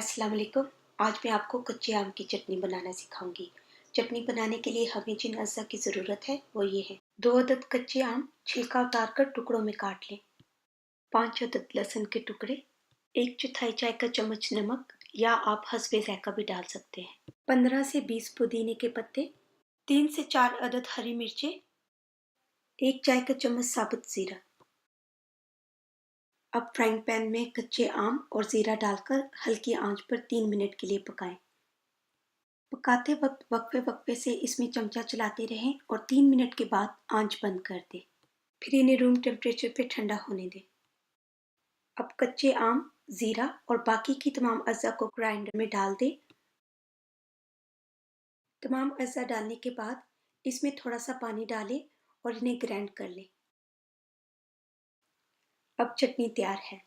अस्सलाम वालेकुम। आज मैं आपको कच्चे आम की चटनी बनाना सिखाऊंगी। चटनी बनाने के लिए हमें जिन अज्जा की ज़रूरत है वो ये है। 2 अदद कच्चे आम छिलका उतारकर टुकड़ों में काट लें। 5 अदद लहसुन के टुकड़े, 1 चौथाई चाय का चम्मच नमक या आप हस्बे ज़ायका भी डाल सकते हैं। 15 से 20 पुदीने के पत्ते, 3 से 4 अदद हरी मिर्चें, 1 चाय का चम्मच साबुत ज़ीरा। अब फ्राइंग पैन में कच्चे आम और ज़ीरा डालकर हल्की आंच पर 3 मिनट के लिए पकाएं। पकाते वक्त वक्फे वक्फे से इसमें चमचा चलाते रहें और 3 मिनट के बाद आंच बंद कर दें। फिर इन्हें रूम टेम्परेचर पे ठंडा होने दें। अब कच्चे आम, ज़ीरा और बाकी की तमाम अज्जा को ग्राइंडर में डाल दें। तमाम अज्जा डालने के बाद इसमें थोड़ा सा पानी डालें और इन्हें ग्राइंड कर लें। अब चटनी तैयार है।